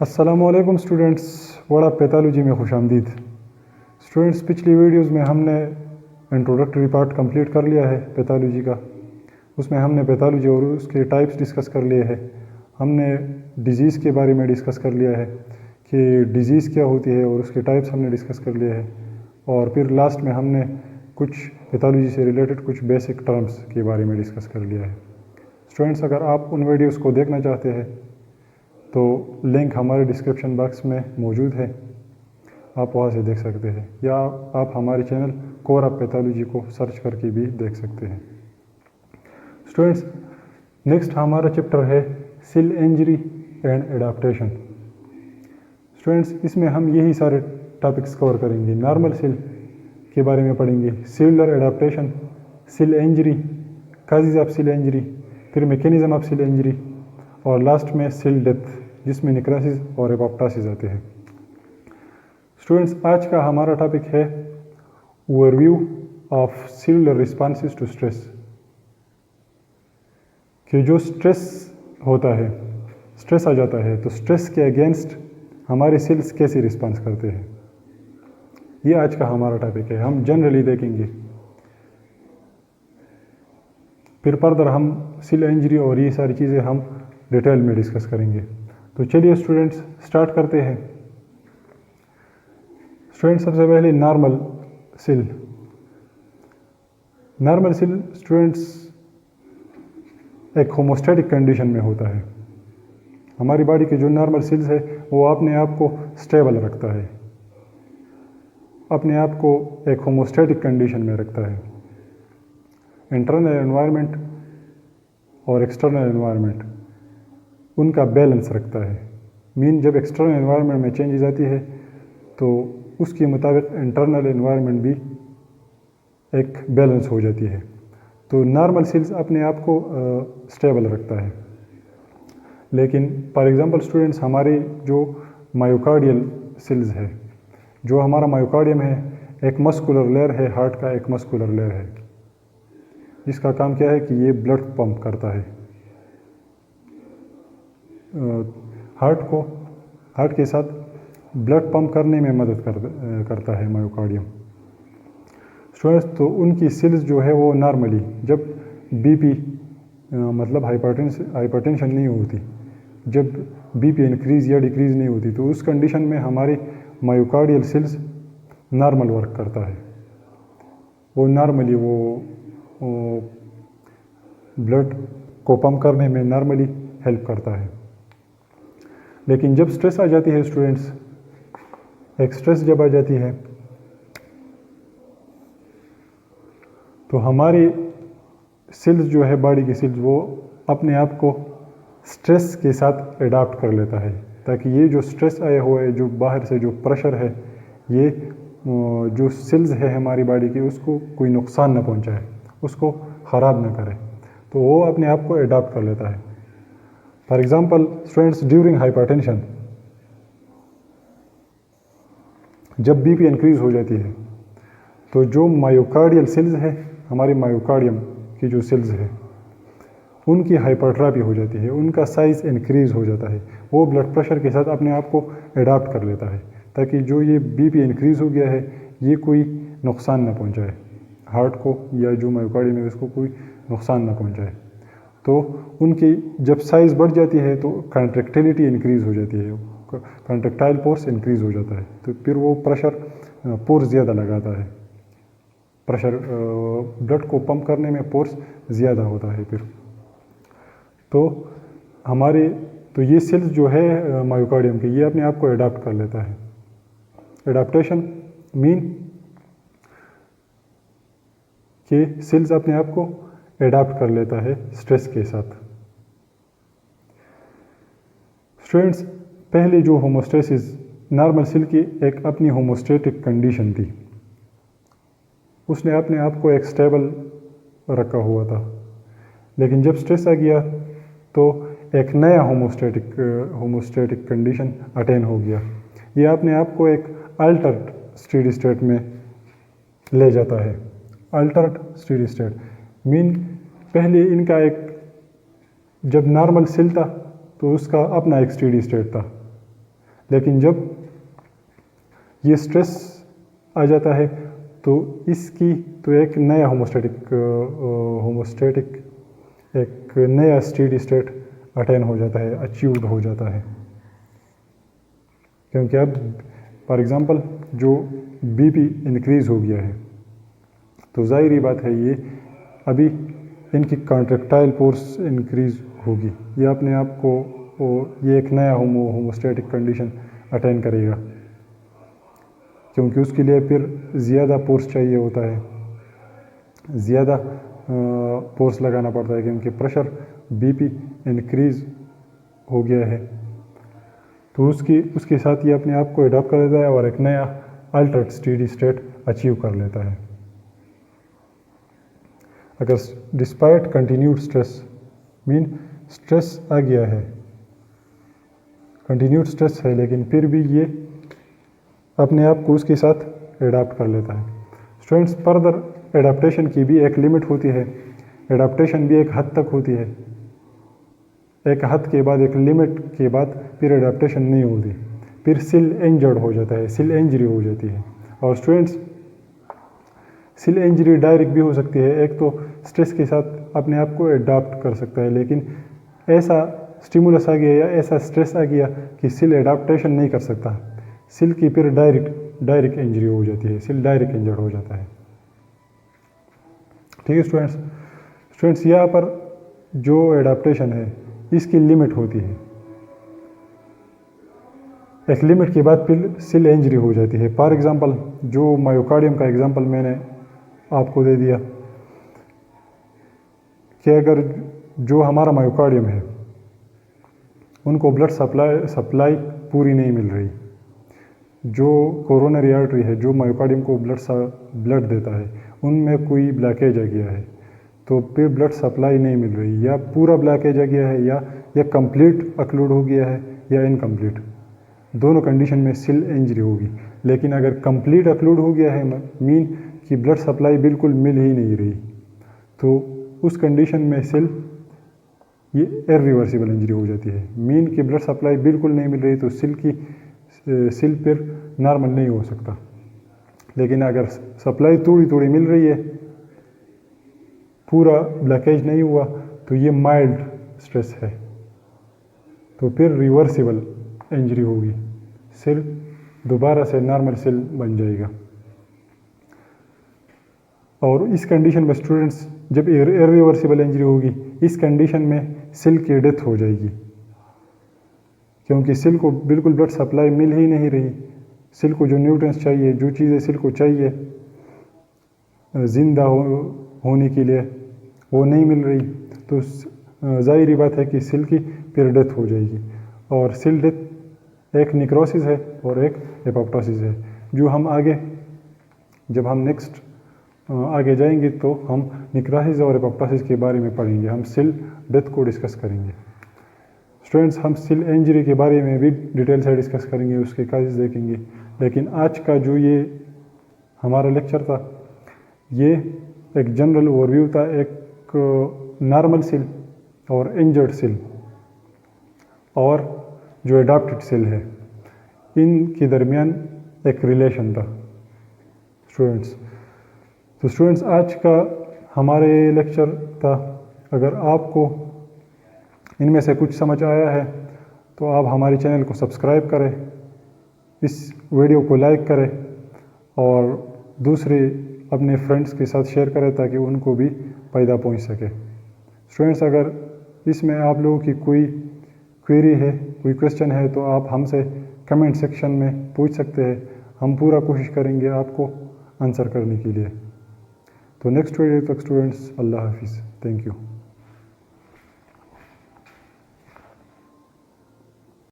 अस्सलामुअलैकुम students, word of pathology में खुशामदीद। Students, पिछली वीडियोस में हमने इंट्रोडक्टरी पार्ट कंप्लीट कर लिया है पैथोलॉजी का। उसमें हमने पैथोलॉजी और उसके टाइप्स डिस्कस कर लिए हैं। हमने डिजीज़ के बारे में डिस्कस कर लिया है कि डिजीज़ क्या होती है और उसके टाइप्स हमने डिस्कस कर लिए हैं। और फिर लास्ट में हमने कुछ पैथोलॉजी से रिलेटेड कुछ बेसिक टर्म्स के बारे में डिस्कस कर लिया है। स्टूडेंट्स, अगर आप उन वीडियोज़ को देखना चाहते हैं तो लिंक हमारे डिस्क्रिप्शन बॉक्स में मौजूद है, आप वहाँ से देख सकते हैं, या आप हमारे चैनल कोर ऑफ पैथोलॉजी को सर्च करके भी देख सकते हैं। स्टूडेंट्स, नेक्स्ट हमारा चैप्टर है cell injury and adaptation. Students, इसमें हम यही सारे टॉपिक्स कवर करेंगे। नॉर्मल सेल के बारे में पढ़ेंगे, cellular adaptation, cell injury, causes of cell injury, फिर मैकेनिज्म ऑफ सेल इंजरी, और लास्ट में सेल डेथ, जिसमें नेक्रोसिस और एपोप्टोसिस आते हैं। स्टूडेंट्स, आज का हमारा टॉपिक है overview of cellular responses to stress. कि जो स्ट्रेस होता है, स्ट्रेस आ जाता है, तो स्ट्रेस के अगेंस्ट हमारे सेल्स कैसे रिस्पॉन्स करते हैं, ये आज का हमारा टॉपिक है। हम जनरली देखेंगे, फिर फर्दर हम सेल इंजरी और ये सारी चीज़ें हम डिटेल में डिस्कस करेंगे। तो चलिए स्टूडेंट्स, स्टार्ट करते हैं। स्टूडेंट्स, सबसे पहले normal cell. Normal cell students एक होमोस्टैटिक कंडीशन में होता है। हमारी बॉडी के जो नॉर्मल सेल्स है वो अपने आप को स्टेबल रखता है, अपने आप को एक होमोस्टैटिक कंडीशन में रखता है। इंटरनल एनवायरनमेंट और एक्सटर्नल एनवायरनमेंट उनका बैलेंस रखता है। जब एक्सटर्नल एनवायरनमेंट में चेंजेस आती है तो उसके मुताबिक इंटरनल एनवायरनमेंट भी एक बैलेंस हो जाती है। तो नॉर्मल सेल्स अपने आप को स्टेबल रखता है। लेकिन फॉर एग्जांपल स्टूडेंट्स, हमारी जो मायोकार्डियल सेल्स है, जो हमारा मायोकार्डियम है, एक मस्कुलर लेयर है, हार्ट का एक मस्कुलर लेयर है, जिसका काम क्या है कि ये ब्लड पंप करता है हार्ट के साथ ब्लड पंप करने में मदद करता है मायोकार्डियम। स्टूडेंट्स, तो उनकी सेल्स जो है वो नॉर्मली जब बीपी मतलब हाइपरटेंशन नहीं होती, जब बीपी इंक्रीज या डिक्रीज नहीं होती, तो उस कंडीशन में हमारी मायोकार्डियल सेल्स नॉर्मल वर्क करता है। वो नॉर्मली वो ब्लड को पंप करने में नॉर्मली हेल्प करता है। लेकिन जब स्ट्रेस आ जाती है स्टूडेंट्स, एक स्ट्रेस जब आ जाती है तो हमारी सेल्स जो है, बॉडी की सेल्स, वो अपने आप को स्ट्रेस के साथ अडाप्ट कर लेता है, ताकि ये जो स्ट्रेस आया हुआ है, जो बाहर से जो प्रेशर है, ये जो सेल्स है हमारी बॉडी की, उसको कोई नुकसान ना पहुंचाए, उसको ख़राब ना करे, तो वो अपने आप को अडाप्ट कर लेता है। For example students, during hypertension जब बीपी इंक्रीज हो जाती है तो जो मायोकार्डियल सेल्स है, हमारी मायोकार्डियम की जो सेल्स है, उनकी हाइपरट्रॉफी हो जाती है, उनका साइज़ इंक्रीज हो जाता है। वो ब्लड प्रेशर के साथ अपने आप को अडाप्ट कर लेता है, ताकि जो ये बीपी इंक्रीज हो गया है ये कोई नुकसान ना पहुंचाए हार्ट को, या जो मायोकार्डियम है उसको कोई नुकसान ना पहुंचाए। तो उनकी जब साइज़ बढ़ जाती है तो कॉन्ट्रैक्टिलिटी इंक्रीज़ हो जाती है, कॉन्ट्रैक्टाइल फोर्स इंक्रीज़ हो जाता है, तो फिर वो प्रेशर फोर्स ज़्यादा लगाता है, प्रेशर ब्लड को पंप करने में फोर्स ज़्यादा होता है फिर। तो तो ये सेल्स जो है मायोकार्डियम के, ये अपने आप को अडाप्ट कर लेता है। एडाप्टेशन मीन कि सेल्स अपने आप को अडाप्ट कर लेता है स्ट्रेस के साथ। स्टूडेंट्स, पहले जो होमोस्टेसिस, नॉर्मल सेल की एक अपनी होमोस्टेटिक कंडीशन थी, उसने अपने आप को एक स्टेबल रखा हुआ था। लेकिन जब स्ट्रेस आ गया तो एक नया होमोस्टेटिक कंडीशन अटेन हो गया। ये अपने आप को एक अल्टर्ड स्टेडी स्टेट में ले जाता है। अल्टर्ड स्टेडी स्टेट मीन पहले इनका एक जब नॉर्मल सेल था तो उसका अपना एक स्टेडी स्टेट था, लेकिन जब ये स्ट्रेस आ जाता है तो इसकी तो एक नया होमोस्टैटिक एक नया स्टेडी स्टेट अटेन हो जाता है, अचीव्ड हो जाता है। क्योंकि अब फॉर एग्ज़ाम्पल जो बीपी इंक्रीज़ हो गया है तो ज़ाहिर बात है ये अभी इनकी कॉन्ट्रैक्टाइल फोर्स इंक्रीज़ होगी, ये अपने आप को ये एक नया होमोस्टैटिक कंडीशन अटेन करेगा, क्योंकि उसके लिए फिर ज़्यादा फोर्स चाहिए होता है, ज़्यादा फोर्स लगाना पड़ता है, क्योंकि प्रेशर बीपी इंक्रीज़ हो गया है। तो उसके साथ ये अपने आप को एडॉप्ट कर लेता है और एक नया अल्टर्ड स्टेडी स्टेट अचीव कर लेता है। अगर despite continued stress mean stress आ गया है, कंटिन्यूड स्ट्रेस है, लेकिन फिर भी ये अपने आप को उसके साथ एडाप्ट कर लेता है। स्टूडेंट्स, फर्दर एडाप्टेशन की भी एक लिमिट होती है, एडाप्टेशन भी एक हद तक होती है, एक हद के बाद, एक लिमिट के बाद फिर एडाप्टेशन नहीं होती, फिर सेल इंजर्ड हो जाता है, सेल इंजरी हो जाती है। और स्टूडेंट्स, सेल इंजरी डायरेक्ट भी हो सकती है, एक तो स्ट्रेस के साथ अपने आप को एडाप्ट कर सकता है, लेकिन ऐसा स्टिमुलस आ गया या ऐसा स्ट्रेस आ गया कि सेल एडाप्टेशन नहीं कर सकता, सेल की फिर डायरेक्ट इंजरी हो जाती है, सेल डायरेक्ट इंजर्ड हो जाता है। ठीक है स्टूडेंट्स, यहाँ पर जो एडाप्टेशन है इसकी लिमिट होती है, एक लिमिट के बाद फिर सेल इंजरी हो जाती है। फॉर एग्जांपल जो मायोकार्डियम का एग्जांपल मैंने आपको दे दिया कि अगर जो हमारा मायोकार्डियम है उनको ब्लड सप्लाई पूरी नहीं मिल रही, जो कोरोनरी आर्टरी है जो मायोकार्डियम को ब्लड देता है उनमें कोई ब्लॉकेज आ गया है, तो फिर ब्लड सप्लाई नहीं मिल रही, या पूरा ब्लॉकेज आ गया है या कंप्लीट अक्लूड हो गया है या इनकम्प्लीट, दोनों कंडीशन में सेल इंजरी होगी। लेकिन अगर कंप्लीट अक्लूड हो गया है मीन कि ब्लड सप्लाई बिल्कुल मिल ही नहीं रही, तो उस कंडीशन में सेल ये इरिवर्सिबल इंजरी हो जाती है। मीन कि ब्लड सप्लाई बिल्कुल नहीं मिल रही तो सेल फिर नॉर्मल नहीं हो सकता। लेकिन अगर सप्लाई थोड़ी मिल रही है, पूरा ब्लॉकेज नहीं हुआ, तो ये माइल्ड स्ट्रेस है, तो फिर रिवर्सिबल इंजरी होगी, सेल दोबारा से नॉर्मल सेल बन जाएगा। और इस कंडीशन में स्टूडेंट्स, जब इरिवर्सिबल इंजरी होगी इस कंडीशन में सेल की डेथ हो जाएगी, क्योंकि सेल को बिल्कुल ब्लड सप्लाई मिल ही नहीं रही, सेल को जो न्यूट्रिएंट्स चाहिए, जो चीज़ें सेल को चाहिए जिंदा होने के लिए वो नहीं मिल रही, तो ज़ाहिर बात है कि सेल की फिर डेथ हो जाएगी। और सेल डेथ एक निक्रोसिस है और एक एपोप्टोसिस है, जो हम आगे जब हम नेक्स्ट आगे जाएंगे तो हम निक्रोसिस और एपोप्टोसिस के बारे में पढ़ेंगे, हम सेल डेथ को डिस्कस करेंगे। स्टूडेंट्स, हम सेल इंजरी के बारे में भी डिटेल से डिस्कस करेंगे, उसके केसेस देखेंगे। लेकिन आज का जो ये हमारा लेक्चर था ये एक जनरल ओवरव्यू था, एक नॉर्मल सेल और इंजर्ड सेल और जो एडाप्टेड सेल है इनके दरमियान एक रिलेशन था स्टूडेंट्स। तो स्टूडेंट्स, आज का हमारे लेक्चर था, अगर आपको इनमें से कुछ समझ आया है तो आप हमारे चैनल को सब्सक्राइब करें, इस वीडियो को लाइक करें और दूसरे अपने फ्रेंड्स के साथ शेयर करें ताकि उनको भी फ़ायदा पहुंच सके। स्टूडेंट्स, अगर इसमें आप लोगों की कोई क्वेरी है, कोई क्वेश्चन है, तो आप हमसे कमेंट सेक्शन में पूछ सकते हैं, हम पूरा कोशिश करेंगे आपको आंसर करने के लिए। तो नेक्स्ट वीडियो तक स्टूडेंट्स, अल्लाह हाफिज़, थैंक यू।